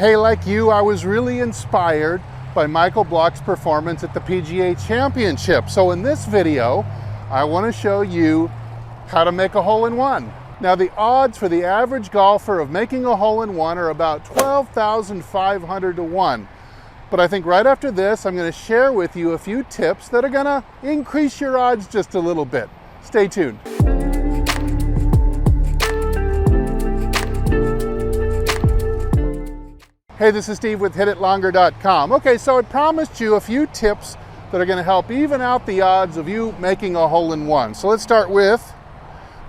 Hey, like you, I was really inspired by Michael Block's performance at the PGA Championship. So in this video, I want to show you how to make a hole-in-one. Now, the odds for the average golfer of making a hole-in-one are about 12,500 to 1. But I think right after this, I'm going to share with you a few tips that are going to increase your odds just a little bit. Stay tuned. Hey, this is Steve with HitItLonger.com. Okay, so I promised you a few tips that are going to help even out the odds of you making a hole-in-one. So let's start with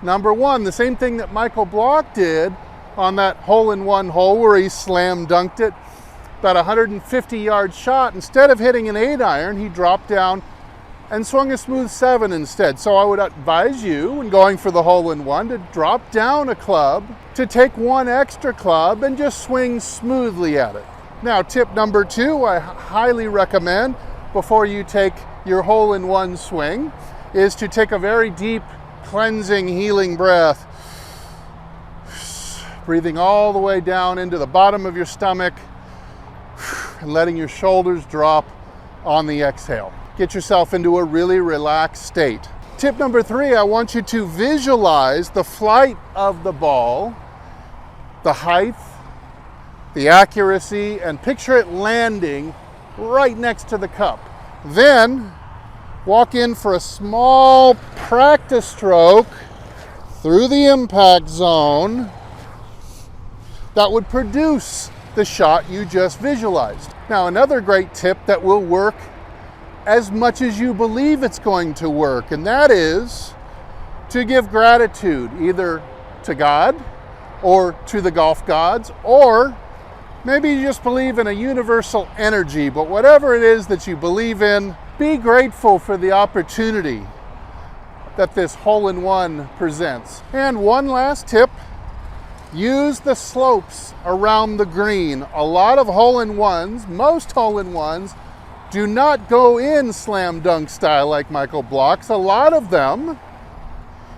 number one, the same thing that Michael Block did on that hole-in-one hole where he slam dunked it, about a 150-yard shot. Instead of hitting an 8-iron, he dropped down and swung a smooth 7 instead. So I would advise you, when going for the hole-in-one, to drop down a club, to take one extra club and just swing smoothly at it. Now, tip number two, I highly recommend before you take your hole-in-one swing, is to take a very deep, cleansing, healing breath, breathing all the way down into the bottom of your stomach and letting your shoulders drop on the exhale. Get yourself into a really relaxed state. Tip number three, I want you to visualize the flight of the ball, the height, the accuracy, and picture it landing right next to the cup. Then walk in for a small practice stroke through the impact zone that would produce the shot you just visualized. Now, another great tip that will work as much as you believe it's going to work, and that is to give gratitude either to God or to the golf gods, or maybe you just believe in a universal energy, but whatever it is that you believe in, be grateful for the opportunity that this hole-in-one presents. And one last tip, use the slopes around the green. A lot of hole-in-ones, most hole-in-ones, do not go in slam dunk style like Michael Block's. A lot of them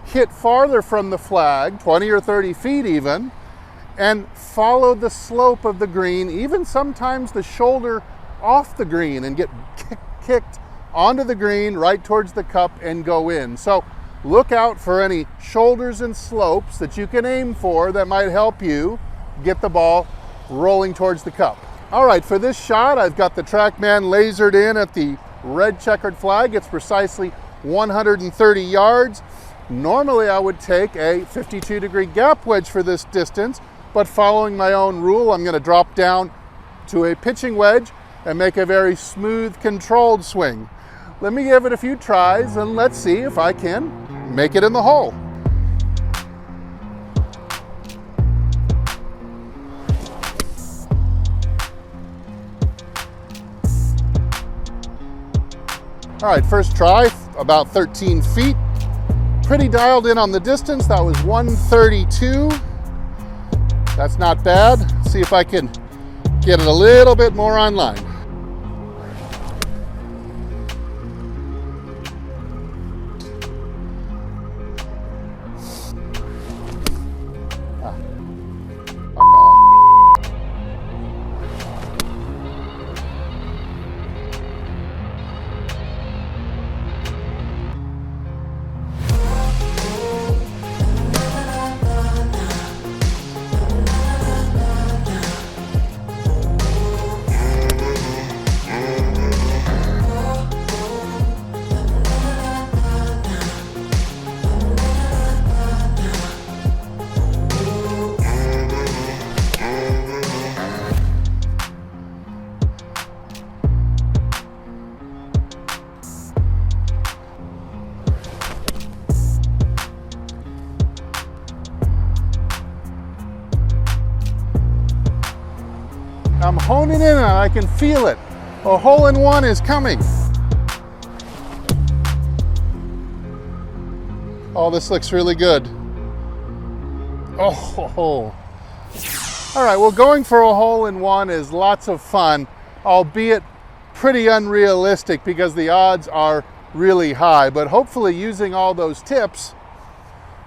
hit farther from the flag, 20 or 30 feet even, and follow the slope of the green, even sometimes the shoulder off the green, and get kicked onto the green right towards the cup and go in. So look out for any shoulders and slopes that you can aim for that might help you get the ball rolling towards the cup. All right, for this shot, I've got the TrackMan lasered in at the red checkered flag. It's precisely 130 yards. Normally, I would take a 52-degree gap wedge for this distance, but following my own rule, I'm going to drop down to a pitching wedge and make a very smooth, controlled swing. Let me give it a few tries, and let's see if I can make it in the hole. All right, first try, about 13 feet. Pretty dialed in on the distance. That was 132. That's not bad. Let's see if I can get it a little bit more on line. I'm honing in on it. I can feel it. A hole-in-one is coming. Oh, this looks really good. Oh. All right, well, going for a hole-in-one is lots of fun, albeit pretty unrealistic because the odds are really high. But hopefully using all those tips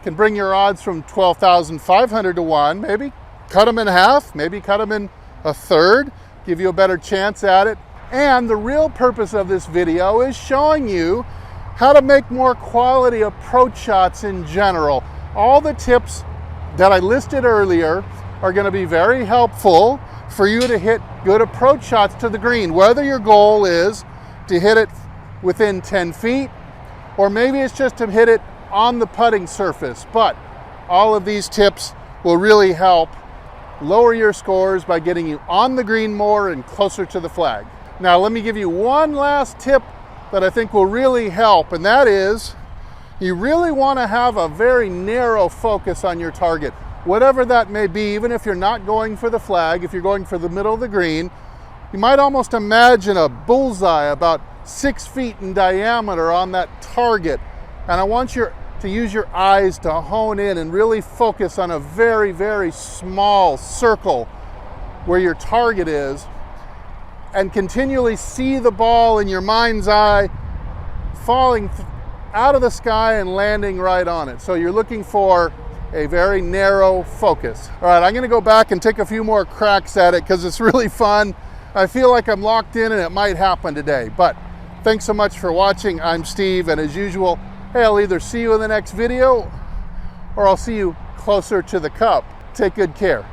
can bring your odds from 12,500 to 1, maybe cut them in half, maybe cut them in a third, give you a better chance at it. And the real purpose of this video is showing you how to make more quality approach shots in general. All the tips that I listed earlier are going to be very helpful for you to hit good approach shots to the green, whether your goal is to hit it within 10 feet, or maybe it's just to hit it on the putting surface. But all of these tips will really help lower your scores by getting you on the green more and closer to the flag. Now, let me give you one last tip that I think will really help, and that is you really want to have a very narrow focus on your target, whatever that may be. Even if you're not going for the flag, if you're going for the middle of the green, you might almost imagine a bullseye about 6 feet in diameter on that target. And I want you to use your eyes to hone in and really focus on a very, very small circle where your target is, and continually see the ball in your mind's eye falling out of the sky and landing right on it. So you're looking for a very narrow focus. All right, I'm gonna go back and take a few more cracks at it because it's really fun. I feel like I'm locked in and it might happen today. But thanks so much for watching. I'm Steve, and as usual, hey, I'll either see you in the next video or I'll see you closer to the cup. Take good care.